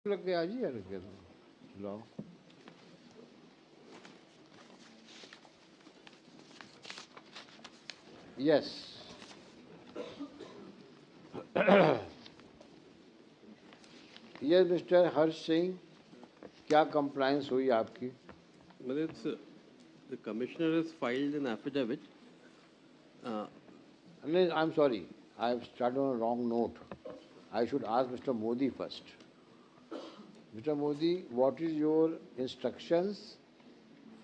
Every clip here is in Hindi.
लग के आज ही यार क्या तो लाओ yes yes mister Harsh Singh क्या कंप्लायंस हुई आपकी Well, the commissioner has filed an affidavit. नहीं I am sorry I have started on wrong note I should ask mister Modi first mister Modi what is your instructions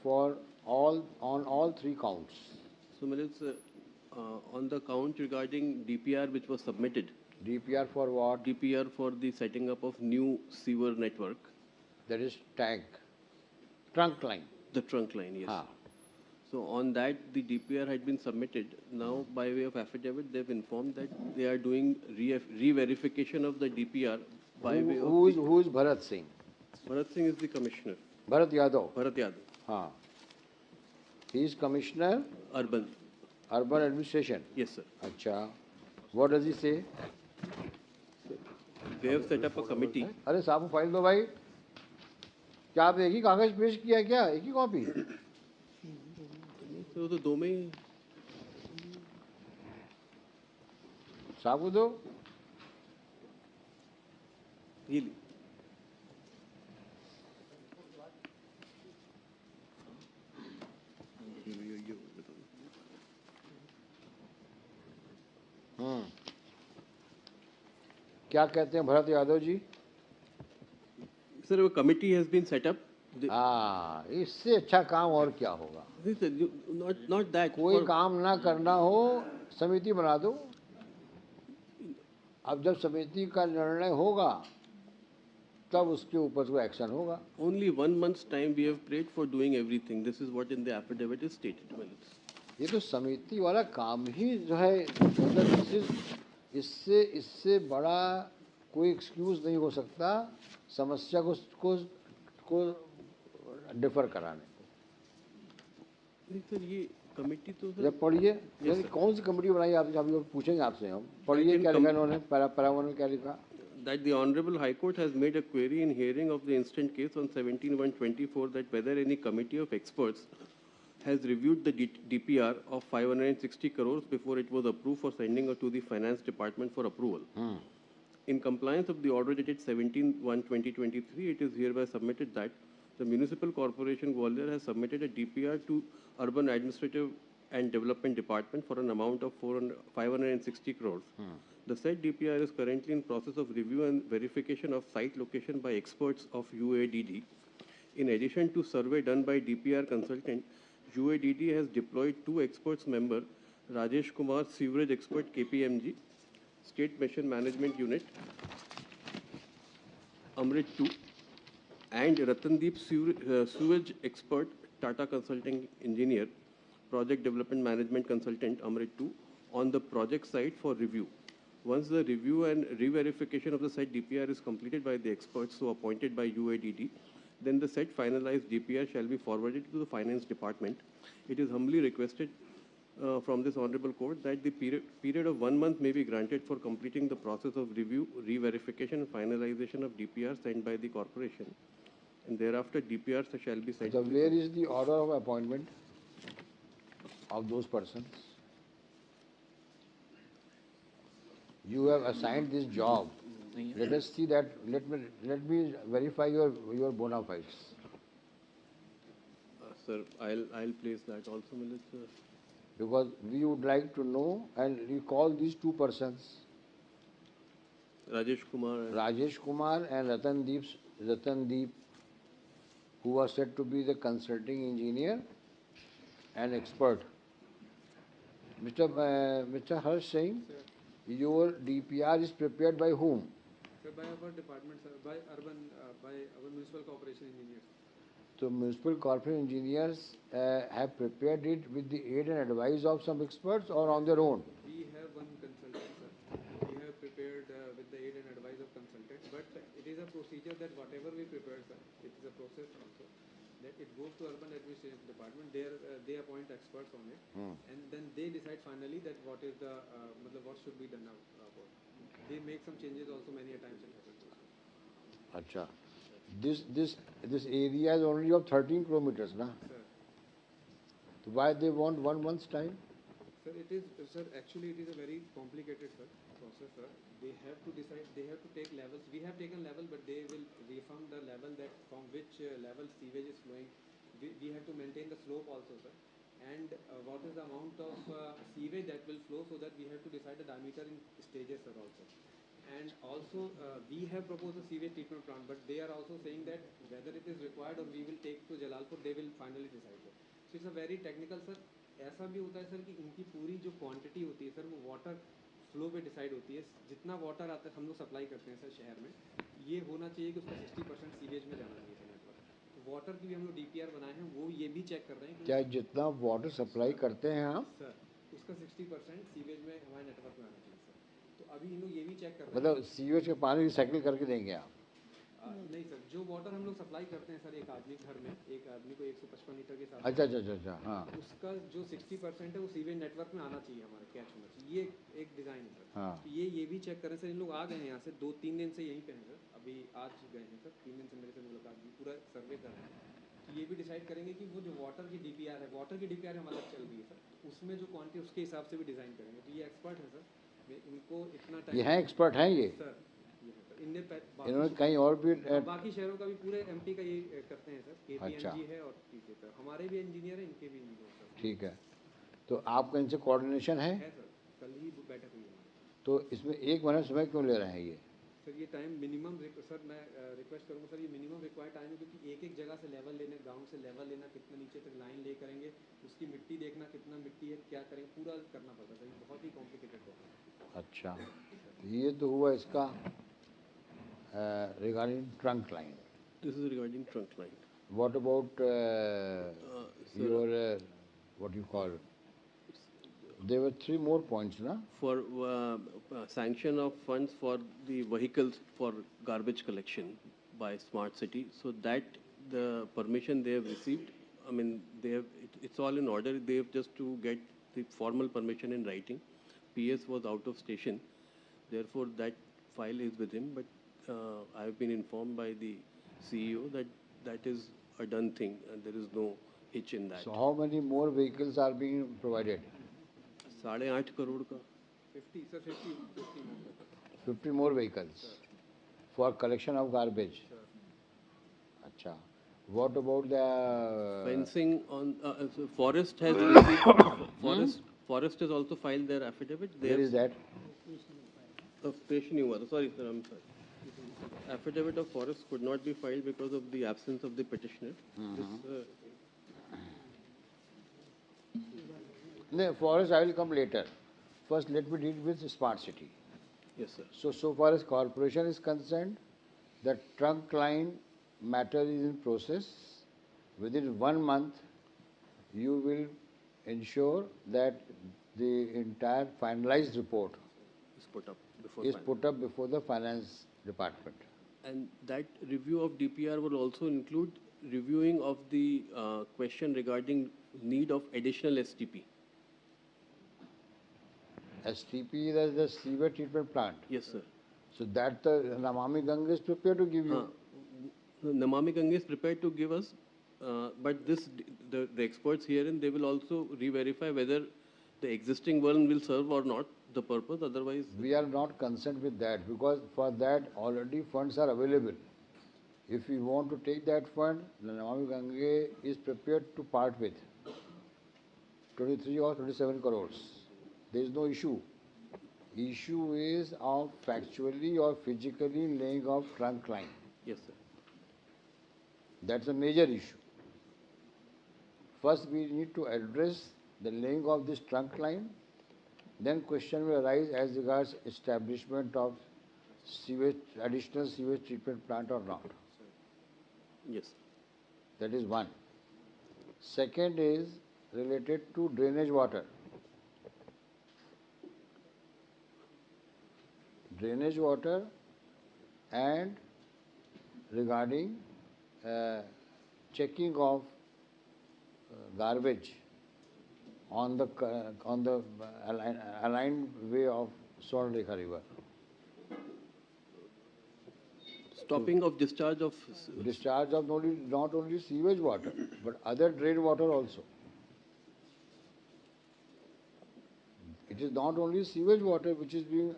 for all three counts So, on the count regarding DPR which was submitted, DPR for what DPR for the setting up of new sewer network, that is tank trunk line the trunk line, yes. हाँ So, on that, the DPR had been submitted. Now, by way of affidavit, they've informed that they are doing re-verification of the DPR by way of. who is Bharat Singh Bharat Singh is the commissioner. Bharat Yadav Bharat Yadav. हाँ he is commissioner Urban. urban administration Yes, sir. अच्छा what does he say They have set up a committee. अरे साहब को फाइल दो भाई क्या आप एक ही कागज पेश किया क्या एक ही कॉपी So, the दो में ही साहब को दो ये ली। क्या कहते हैं Bharat Yadav ji Sir, a committee has been set up. हाँ इससे अच्छा काम और क्या होगा Not that. कोई काम ना करना हो समिति बना दो अब जब समिति का निर्णय होगा तब उसके ऊपर कोई एक्शन होगा Only 1 month's time we have prayed for doing everything. This is what in the affidavit is stated. Well, ये तो समिति वाला काम ही जो है मतलब इससे बड़ा कोई एक्सक्यूज नहीं हो सकता समस्या को डिफर कराने नहीं सर ये कमेटी तो सर जब पढ़िए कौन सी कमेटी बनाई आपने अभी पूछेंगे आपसे हम पढ़िए क्या लिखा इन्होंने पैरावन क्या लिखा that the Honorable High Court has made a query in hearing of the instant case on 17/1/24 that whether any committee of experts has reviewed the DPR of 560 crores before it was approved for sending it to the Finance Department for approval. In compliance of the order dated 17/1/2023, it is hereby submitted that the Municipal Corporation Gwalior has submitted a DPR to Urban Administrative and Development Department for an amount of 560 crores. The said DPR is currently in process of review and verification of site location by experts of UADD. In addition to survey done by DPR consultant, UADD has deployed 2 experts member, Rajesh Kumar, Sewerage Expert KPMG, State Mission Management Unit, Amrit 2, and Ratandeep Sewage Expert, Tata Consulting Engineer, Project Development Management Consultant, Amrit 2, on the project site for review. Once the review and re-verification of the said DPR is completed by the experts so appointed by UADD, then the said finalized DPR shall be forwarded to the Finance Department. It is humbly requested from this Honorable Court that the period of 1 month may be granted for completing the process of review, re-verification and finalization of DPR sent by the corporation. And thereafter DPRs shall be sent. So where is the order of appointment of those persons? You have assigned this job. Let us see that. Let me verify your bona fides. Sir, I'll place that also, Sir. Because we would like to know and recall these 2 persons. Rajesh Kumar and Ratandeep, who was said to be the consulting engineer and expert. Mr. Harsh Singh, your DPR is prepared by whom? By our department, sir, by our municipal corporation engineers. So municipal corporation engineers have prepared it with the aid and advice of some experts or on their own? We have one consultant, sir. We have prepared with the aid and advice of consultant, but it is a procedure that whatever we prepare, sir, it is a process also. That it goes to urban administration department. They appoint experts on it, and then they decide finally that what is the what should be done now. They make some changes also many a times it happens. अच्छा, this area is only of 13 kilometers, na? Sir, So why they want 1 month's time? sir, it is, sir, actually it is a very complicated, sir, process, sir. They have to decide, they have to take levels. We have taken level, but they will reaffirm the level that from which level sewage is flowing. We have to maintain the slope also, sir. And what is the amount of sewage that will flow, so that we have to decide the diameter in stages, sir, also. And also, we have proposed a sewage treatment plant, but they are also saying that whether it is required or we will take to Jalalpur, they will finally decide, sir. So it's a very technical, sir. ऐसा भी होता है सर कि इनकी पूरी जो क्वांटिटी होती है सर, वो वाटर फ्लो पे डिसाइड होती है. जितना वाटर आता है हम लोग सप्लाई करते हैं सर शहर में, ये होना चाहिए कि उसका 60% सीवेज में जाना चाहिए सर नेटवर्क. तो वाटर की भी हम लोग डीपीआर बनाए हैं, वो ये भी चेक कर रहे हैं कि क्या जितना वाटर सप्लाई करते हैं आप, सर उसका 60% सीवेज में हमारे नेटवर्क में आना चाहिए सर. तो अभी इन लोग ये भी चेक कर रहे हैं. मतलब सीवेज का पानी रिसाइकिल करके देंगे आप? नहीं सर, जो वाटर हम लोग सप्लाई करते हैं सर एक आदमी घर में, एक आदमी को 155 लीटर के हिसाब से, अच्छा अच्छा अच्छा अच्छा, हाँ उसका जो 60% है वो सीवेज नेटवर्क में आना चाहिए, हमारे कैच होना चाहिए. ये एक डिज़ाइन है सर. हाँ. तो ये भी चेक करें सर. इन लोग आ गए हैं यहाँ से 2-3 दिन से यहीं पे हैं सर. अभी आज गए हैं सर, 3 दिन से मेरे से मुलाकात भी, पूरा सर्वे कर रहे हैं. तो ये भी डिसाइड करेंगे कि वो जो वाटर की डीपीआर है, वाटर की डीपीआर हम अलग चल रही है सर, उसमें जो क्वांटिटी उसके हिसाब से भी डिज़ाइन करेंगे. तो ये एक्सपर्ट है सर, इनको इतना टाइम. ये हैं एक्सपर्ट हैं ये? सर ये है सर. इनने इन्होंने कहीं और भी बाकी शहरों का भी, पूरे एमपी का ये करते हैं सर. अच्छा. केपीएमजी है और पीछे सर हमारे भी इंजीनियर हैं, इनके भी इंजीनियर सर. ठीक है, तो आपका इनसे कोऑर्डिनेशन है? है सर, कल ही बैठक हुई हमारी. तो इसमें 1 महीना समय क्यों ले रहे हैं ये? सर ये टाइम मिनिमम, सर मैं रिक्वेस्ट करूँगा सर, ये मिनिमम रिक्वायर्ड टाइम है, क्योंकि एक एक जगह से लेवल लेने, ग्राउंड से लेवल लेना, कितना नीचे तक लाइन ले करेंगे, उसकी मिट्टी देखना कितना मिट्टी है, क्या करेंगे, पूरा करना पड़ता है सर. ये बहुत ही कॉम्प्लिकेटेड प्रोसेस है. अच्छा, ये तो हुआ इसका regarding trunk line. This is regarding trunk line. What about Sir, your what you call? There were 3 more points, na? for sanction of funds for the vehicles for garbage collection by Smart City, so that the permission they have received, I mean, they have, it's all in order. They have just to get the formal permission in writing. PS was out of station, therefore that file is with him, but I have been informed by the CEO that that is a done thing and there is no hitch in that. So how many more vehicles are being provided? 8.5 crore का 50 sir, 50 more. 50 more vehicles for collection of garbage. अच्छा. What about the fencing on so forest has received, forest has also filed their affidavit. They where have is that? पेश नहीं हुआ था. Sorry sir, I'm sorry. Affidavit of forest could not be filed because of the absence of the petitioner. This, No, forest I will come later. First let me deal with smart city. yes sir. So far as corporation is concerned, the trunk line matter is in process. Within 1 month, you will ensure that the entire finalized report Is put up before is final. put up before the finance department. And that review of DPR will also include reviewing of the question regarding need of additional STP. STP is the sewer treatment plant. Yes sir. So that the Namami Ganga is prepared to give you. Namami Ganga is prepared to give us, but this the experts herein, they will also re-verify whether the existing one will serve or not the purpose. Otherwise, We are not concerned with that because for that already funds are available. If we want to take that fund, the Namami Gange is prepared to part with 23 or 27 crores. There is no issue. Issue is of factually or physically laying of trunk line. yes sir. That's a major issue. First, we need to address the laying of this trunk line. Then question will arise as regards establishment of sewage, additional sewage treatment plant or not. Yes. That is one. Second is related to drainage water. Drainage water and regarding checking of garbage on the aligned way of Swarnrekha River. stopping of discharge of discharge of not only sewage water, but other drain water also. It is not only sewage water which is being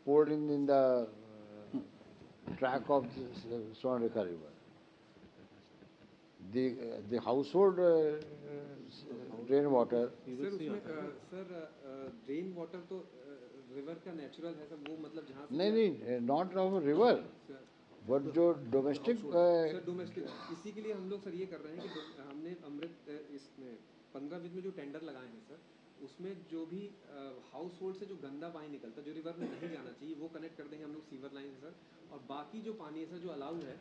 poured in the track of the Swarnarekha river. The household drain water. Sir उसमें सर ड्रेन वाटर तो रिवर का नेचुरल है सर, वो मतलब जहाँ से नहीं, नॉट ऑफ रिवर, बट जो डोमेस्टिक सर डोमेस्टिक, इसी के लिए हम लोग सर ये कर रहे हैं कि हमने अमृत इसमें 15 में जो टेंडर लगाए हैं सर, उसमें जो भी हाउस होल्ड से जो गंदा पानी निकलता है जो रिवर में नहीं जाना चाहिए वो कनेक्ट कर देंगे हम लोग सीवर लाइन से सर, और बाकी जो पानी है सर जो अलाउड है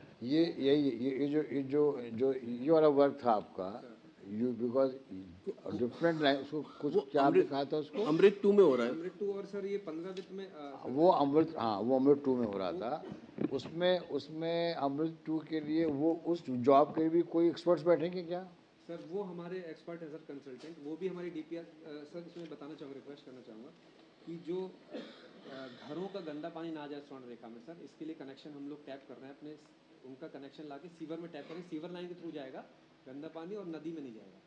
ये वाला वर्क था आपका, यू बिकॉज डिफरेंट लाइन, उसको कुछ क्या दिखाया था उसको, अमृत 2 में हो रहा है। अमृत 2 और सर ये 15 में वो अमृत, हाँ वो अमृत 2 में हो रहा था। उसमें अमृत 2 के लिए वो उस जॉब के भी कोई एक्सपर्ट्स बैठेंगे क्या? सर वो हमारे एक्सपर्ट है सर, कंसल्टेंट, वो भी हमारी डीपीआर सर इसमें बताना चाहूँगा, रिक्वेस्ट करना चाहूँगा कि जो घरों का गंदा पानी ना जाए स्वर्णरेखा में सर, इसके लिए कनेक्शन हम लोग टैप कर रहे हैं अपने, उनका कनेक्शन लाके सीवर में टैप करें, सीवर लाइन के थ्रू जाएगा गंदा पानी और नदी में नहीं जाएगा।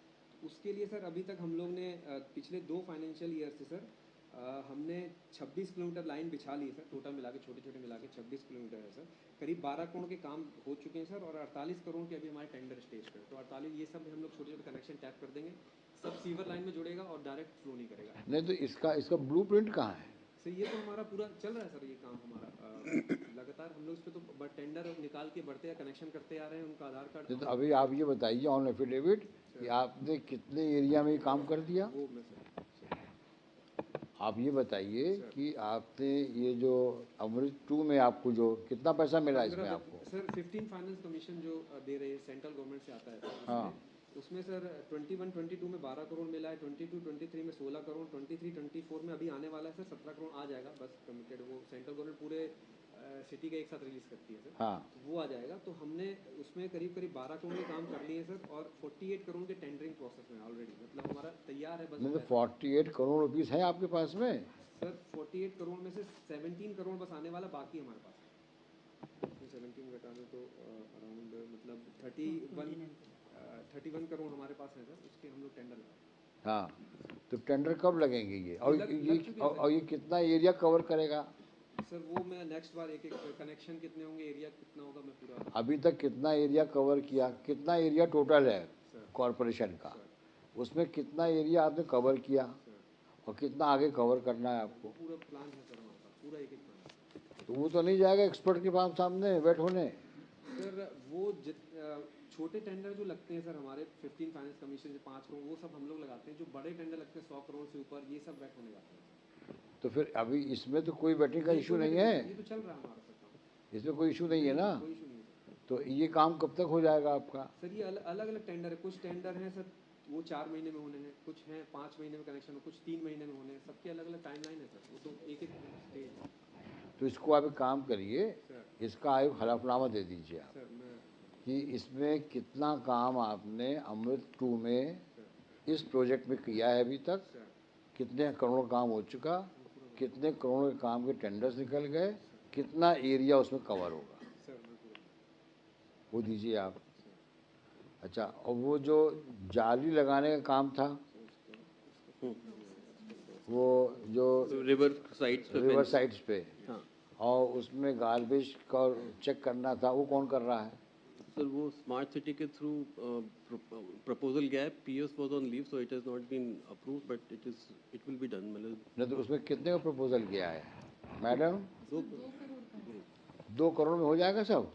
उसके लिए सर अभी तक हम लोग ने पिछले 2 फाइनेंशियल ईयर से सर हमने 26 किलोमीटर लाइन बिछा ली है सर, टोटल मिला के छोटे छोटे मिला के 26 किलोमीटर है सर, करीब 12 करोड़ के काम हो चुके हैं सर, और 48 करोड़ के अभी हमारे टेंडर स्टेज पर, तो 48 ये सब हम लोग छोटे छोटे कनेक्शन टैप कर देंगे, सब सीवर लाइन में जुड़ेगा और डायरेक्ट फ्लो नहीं करेगा। नहीं तो इसका ब्लूप्रिंट कहाँ है? सर ये तो हमारा पूरा चल रहा है सर, ये काम हमारा लगातार हम लोग इस पर तो टेंडर निकाल के बढ़ते हैं, कनेक्शन करते आ रहे हैं, उनका आधार कार्ड। तो अभी आप ये बताइए ऑन एफिडेविट कि आपने कितने एरिया में काम कर दिया? वो मैं सर आप ये बताइए कि आपने ये जो अमृत 2 में आपको जो कितना पैसा मिला इसमें आपको? सर 15 फाइनेंस कमीशन जो दे रही है सेंट्रल गवर्नमेंट से आता है सर, हाँ, उसमें सर 21-22 में 12 करोड़ मिला है, 22-23 में 16 करोड़, 23-24 में अभी आने वाला है सर 17 करोड़ आ जाएगा, बस कमिटेड, वो सेंट्रल गवर्नमेंट पूरे सिटी का एक साथ रिलीज करती है सर, हाँ, तो वो आ जाएगा। तो हमने उसमें करीब 12 करोड़ के काम कर लिए सर, और 48 करोड़ के टेंडरिंग प्रोसेस में ऑलरेडी, मतलब हमारा तैयार है बस। नहीं तो 48 करोड़ रुपीस है आपके पास में? सर 48 करोड़ में से 17 करोड़ बस आने वाला, बाकी हमारे पास 17 घटा दें तो अराउंड मतलब 31 करोड़ हमारे पास है सर, उसके हम लोग टेंडर लगाए। हाँ, तो टेंडर कब लगेंगे ये? लग चुके हैं और ये कितना एरिया कवर करेगा? सर वो मैं नेक्स्ट बार एक कनेक्शन कितने होंगे, एरिया कितना होगा, मैं पूरा। अभी तक कितना एरिया कवर किया? कितना एरिया टोटल है कॉरपोरेशन का? उसमें कितना एरिया आपने कवर किया और कितना आगे कवर करना है आपको? पूरा प्लान है सर हमारे पास, पूरा एक प्लान। तो वो तो नहीं जाएगा एक्सपर्ट के पास सामने बैठ होने? सर वो छोटे टेंडर जो लगते हैं सर हमारे 15 फाइनेंस कमीशन से 5 करोड़, वो सब हम लोग लगाते हैं, जो बड़े टेंडर लगते हैं 100 करोड़ से ऊपर, ये सब बैठ होने जाते हैं। तो फिर अभी इसमें तो कोई बैटिंग का इशू नहीं है, ये तो चल रहा है हमारा सर काम, इसमें कोई इशू नहीं है ना? कोई इशू नहीं है। तो ये काम कब तक हो जाएगा आपका? सर ये अलग अलग टेंडर है, कुछ टेंडर हैं सर वो 4 महीने में होने हैं, कुछ हैं 5 महीने में कनेक्शन हो, कुछ 3 महीने में होने हैं, सबके अलग अलग टाइमलाइन है सर, वो तो एक एक स्टेज है। तो इसको आप एक काम करिए, इसका एक हलफनामा दे दीजिए आप सर मैं कि इसमें कितना काम आपने अमृत 2 में इस प्रोजेक्ट में किया है अभी तक, कितने करोड़ काम हो चुका, कितने करोड़ के काम के टेंडर्स निकल गए, कितना एरिया उसमें कवर होगा, सर मैं पूरा वो दीजिए आप। अच्छा, और वो जो जाली लगाने का काम था, वो जो रिवर साइड्स पे रिवर साइड्स पे, हाँ और उसमें गार्बेज का चेक करना था, वो कौन कर रहा है? सर वो स्मार्ट सिटी के थ्रू प्रपोजल गया है, PS was on leave so it has not been approved but it will be done. मतलब नहीं तो उसमें कितने का प्रपोजल किया है मैडम? 2 करोड़ का है 2 करोड़ में हो जाएगा सब?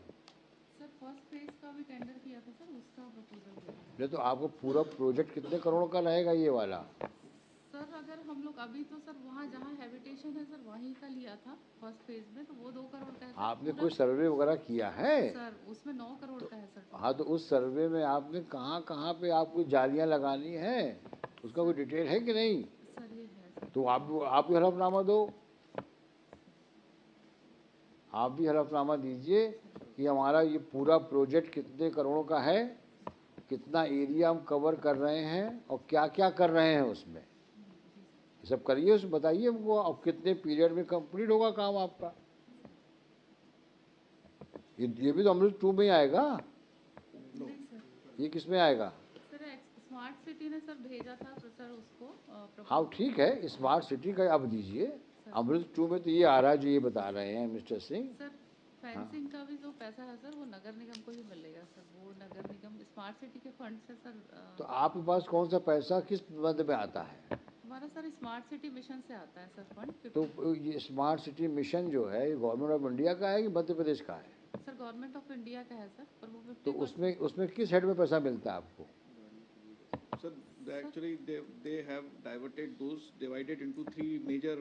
सर, फर्स्ट फेज का भी टेंडर किया था सर, उसका प्रपोजल दिया था। नहीं तो आपको पूरा प्रोजेक्ट कितने करोड़ का रहेगा ये वाला? सर अगर हम लोग अभी तो सर वहाँ जहाँ हैबिटेशन है सर वहीं का लिया था फर्स्ट फेज में, तो वो 2 करोड़ का है सर। आपने पूरा- कोई सर्वे वगैरह किया है? सर उसमें 9 करोड़ का है सर। हाँ, तो उस सर्वे में आपने कहाँ कहाँ पे आपको जालियाँ लगानी है उसका कोई डिटेल है कि नहीं? सर ये है सर। तो आप भी हलफनामा दो, आप भी हलफनामा दीजिए कि हमारा ये पूरा प्रोजेक्ट कितने करोड़ों का है, कितना एरिया हम कवर कर रहे हैं और क्या क्या कर रहे हैं उसमें, ये सब करिए, उसमें बताइए हमको, और कितने पीरियड में कंप्लीट होगा काम आपका। ये भी तो अमृत 2 में ही आएगा। नहीं सर, ये किस में आएगा? सर स्मार्ट सिटी ने सर भेजा था तो सर उसको हाँ ठीक है, स्मार्ट सिटी का आप दीजिए। अमृत 2 में तो ये आ रहा है जो ये बता रहे हैं मिस्टर सिंह। सर फेंसिंग का भी जो पैसा है सर वो नगर निगम को ही मिलेगा सर, वो नगर निगम स्मार्ट सिटी के फंड से सर तो आपके पास कौन सा पैसा किस मद में आता है? हमारा सर स्मार्ट सिटी मिशन से आता है सर फंड। तो ये स्मार्ट सिटी मिशन जो है ये गवर्नमेंट ऑफ इंडिया का है कि मध्य प्रदेश का है? सर गवर्नमेंट ऑफ इंडिया का है सर, पर वो तो 50% उसमें किस हेड में पैसा मिलता है आपको? Sir, actually they have diverted those, divided into three major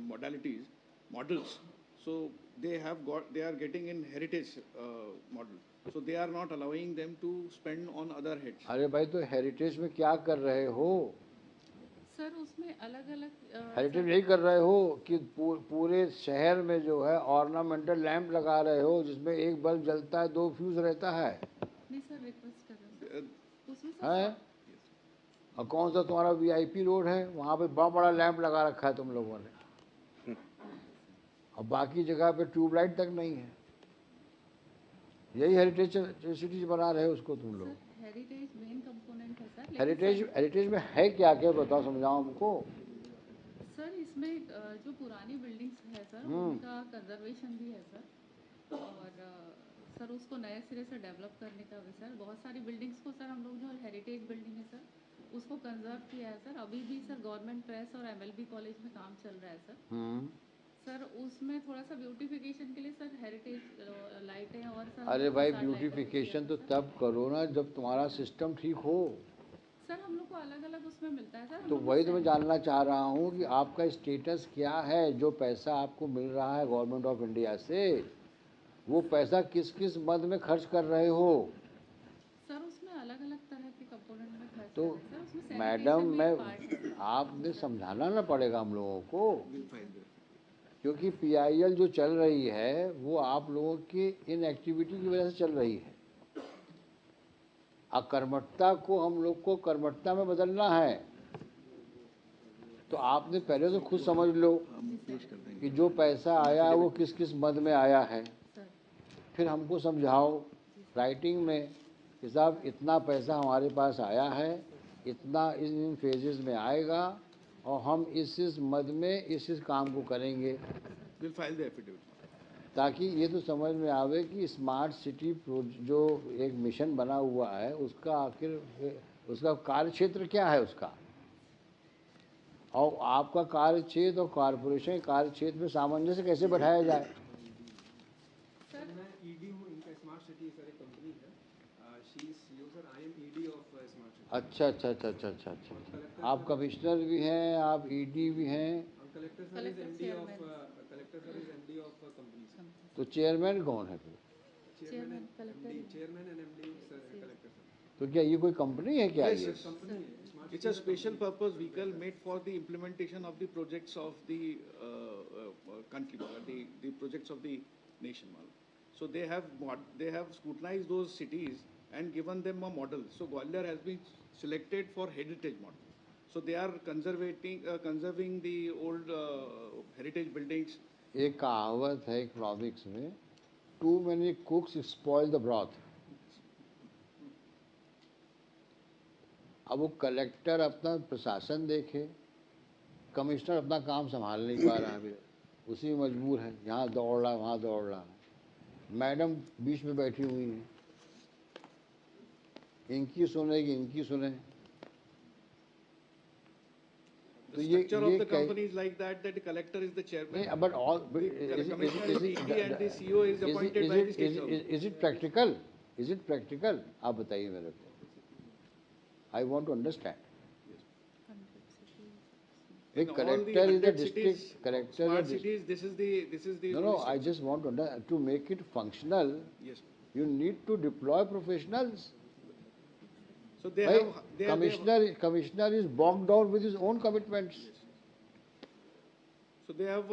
modalities, models. So they are getting in heritage model. So they are not allowing them to spend on other heads. अरे भाई तो हेरिटेज में क्या कर रहे हो? सर उसमें अलग अलग हेरिटेज यही कर रहे हो कि पूरे शहर में जो है ऑर्नामेंटल लैंप लगा रहे हो जिसमें एक बल्ब जलता है 2 फ्यूज रहता है। नहीं सर रिक्वेस्ट कर रहे हैं सर उसमें सर है? और कौन सा तुम्हारा वीआईपी रोड है वहाँ पे बड़ा बड़ा लैंप लगा रखा है तुम लोगों ने, और बाकी जगह पे ट्यूबलाइट तक नहीं है। यही हेरिटेज सिटी बना रहे हो उसको तुम लोग। हेरिटेज मेन कंपोनेंट है सर, लेकिन हेरिटेज में है क्या क्या बताओ, समझाओ हमको। सर इसमें जो पुरानी बिल्डिंग्स है सर उनका कंजर्वेशन भी है सर, और सर उसको नए सिरे से डेवलप करने का भी सर, बहुत सारी बिल्डिंग्स को सर हम लोग जो हेरिटेज बिल्डिंग है सर उसको कंजर्व किया है सर। अभी भी सर गवर्नमेंट प्रेस और एमएलबी कॉलेज में काम चल रहा है सर। सर उसमें थोड़ा सा ब्यूटिफिकेशन के लिए सर हेरिटेज लाइटें और सर अरे भाई facade lighting ब्यूटिफिकेशन तो किया है तब करो ना जब तुम्हारा सिस्टम ठीक हो। सर हम लोग को अलग अलग उसमें मिलता है सर। हम तो लोग को वही तो मैं जानना चाह रहा हूँ कि आपका स्टेटस क्या है, जो पैसा आपको मिल रहा है गवर्नमेंट ऑफ इंडिया से वो पैसा किस किस मद में खर्च कर रहे हो? सर उसमें अलग अलग तरह के कंपोनेंट में खर्च तो कर रहे हैं सर, उसमें मैडम sanitation भी मैं एक part है। आपने समझाना ना पड़ेगा हम लोगों को, Will file there. क्योंकि पीआईएल जो चल रही है वो आप लोगों की इनएक्टिविटी की वजह से चल रही है। अकर्मठता को हम लोग को कर्मठता में बदलना है, तो आपने पहले तो खुद समझ लो कि जो पैसा आया है वो किस किस मद में आया है, सर फिर हमको समझाओ राइटिंग में कि साहब इतना पैसा हमारे पास आया है, इतना इन फेजेस में आएगा और हम इस मद में इस काम को करेंगे, Will file the affidavit. ताकि ये तो समझ में आवे कि स्मार्ट सिटी जो एक मिशन बना हुआ है उसका आखिर उसका कार्य क्षेत्र क्या है उसका, और आपका कार्य क्षेत्र और कॉरपोरेशन कार्य क्षेत्र में सामंजस्य कैसे बैठाया जाए। सर मैं ईडी हूँ इनका, स्मार्ट सिटी सर एक कंपनी है, she is CEO sir, I am ED of smart city. अच्छा, आप कमिश्नर भी हैं, आप ईडी भी हैं, collector sir is MD of company. तो चेयरमैन कौन है फिर? Chairman collector chairman and MD sir collector sir. तो क्या ये कोई कंपनी है क्या? Yes, ये yes. कंपनी है smart. It's a special purpose vehicle made for the implementation of the projects of the country, the projects of the nation. So they have scrutinized those cities and given them a model. So Gwalior has been selected for heritage model. So they are conserving the old heritage buildings. एक कहावत है इकोनॉमिक्स में, too many cooks spoil the broth. अब वो कलेक्टर अपना प्रशासन देखे, कमिश्नर अपना काम संभाल नहीं पा रहा है, अभी उसी में मजबूर है, यहाँ दौड़ रहा है वहाँ दौड़ रहा है, मैडम बीच में बैठी हुई हैं, इनकी सुनेगी इनकी सुने। The तो structure of the company is like that the collector is the chairman. नहीं, but all Commissioner is the ED and the CEO is appointed by the state government. is it practical? Is it practical? आप बताइए मेरे को, I want to understand. एक In all the collector is the 100 district cities, collector. Smart cities, this is the. No, I just want to understand, to make it functional, Yes. you need to deploy professionals. So they Why? have. Commissioner is bogged down with his own commitments. So they have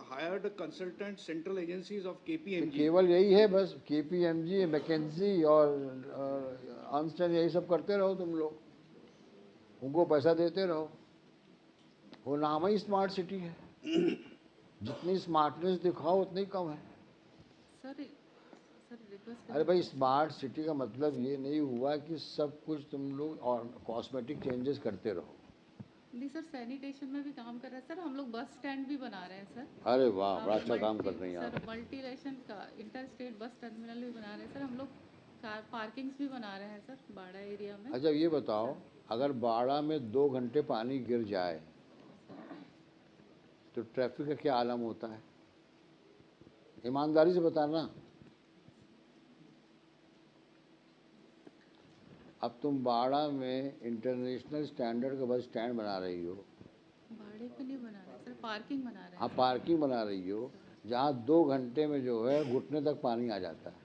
hired consultant central agencies of तो KPMG. केवल यही है बस, KPMG, मैकेंजी और अर्नस्ट एंड यही सब करते रहो तुम लोग, उनको पैसा देते रहो, वो नाम ही स्मार्ट सिटी है, जितनी स्मार्टनेस दिखाओ उतनी कम है। सर सर रिक्वेस्ट अरे भाई, स्मार्ट सिटी का मतलब ये नहीं हुआ कि सब कुछ तुम लोग और कॉस्मेटिक चेंजेस करते रहो। नहीं सर, सैनिटेशन में भी काम कर रहा है सर, हम लोग बस स्टैंड भी बना रहे हैं सर। अरे वाह, बड़ा अच्छा काम कर रही हैं सर आप। मल्टीलेशन का इंटर स्टेट बस टर्मिनल भी बना रहे हैं सर हम लोग, कार पार्किंग्स भी बना रहे हैं सर बाड़ा एरिया में। अच्छा ये बताओ, अगर बाड़ा में 2 घंटे पानी गिर जाए तो ट्रैफिक का क्या आलम होता है? ईमानदारी से बताना। अब तुम बाड़ा में इंटरनेशनल स्टैंडर्ड का बस स्टैंड बना रही हो। भाड़े पे नहीं बना रहे सर, पार्किंग बना रहे हैं। हाँ, पार्किंग बना रही हो, जहाँ 2 घंटे में जो है घुटने तक पानी आ जाता है।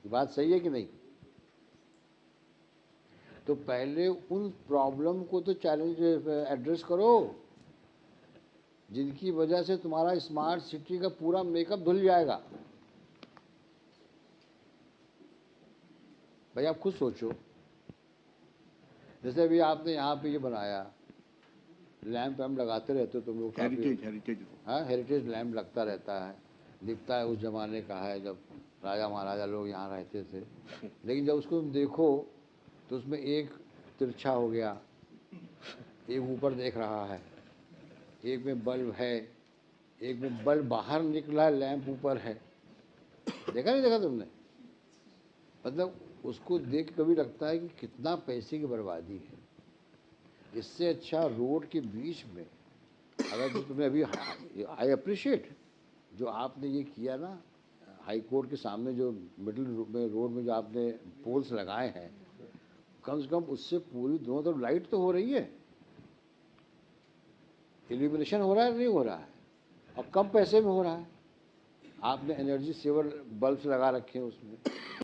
ये बात सही है कि नहीं? तो पहले उन प्रॉब्लम को तो चैलेंज एड्रेस करो, जिनकी वजह से तुम्हारा स्मार्ट सिटी का पूरा मेकअप धुल जाएगा। भाई आप खुद सोचो, जैसे अभी आपने यहाँ पे ये बनाया, लैंप वैम्प लगाते रहते हो तुम लोग। हेरिटेज हाँ, हेरिटेज लैंप लगता रहता है, दिखता है उस ज़माने का है जब राजा महाराजा लोग यहाँ रहते थे। लेकिन जब उसको तुम देखो तो उसमें एक तिरछा हो गया, एक ऊपर देख रहा है, एक में बल्ब है, एक में बल्ब बाहर निकला है, लैंप ऊपर है। देखा नहीं देखा तुमने? मतलब उसको देख कभी लगता है कि कितना पैसे की बर्बादी है। इससे अच्छा रोड के बीच में अगर जो तुम्हें अभी, आई अप्रिशिएट जो आपने ये किया ना, हाई कोर्ट के सामने जो मिडिल में रोड में जो आपने पोल्स लगाए हैं, कम से कम उससे पूरी दोनों तरफ लाइट तो हो रही है, इल्यूमिनेशन हो रहा है, नहीं हो रहा है, और कम पैसे में हो रहा है। आपने एनर्जी सेवर बल्ब्स लगा रखे हैं उसमें।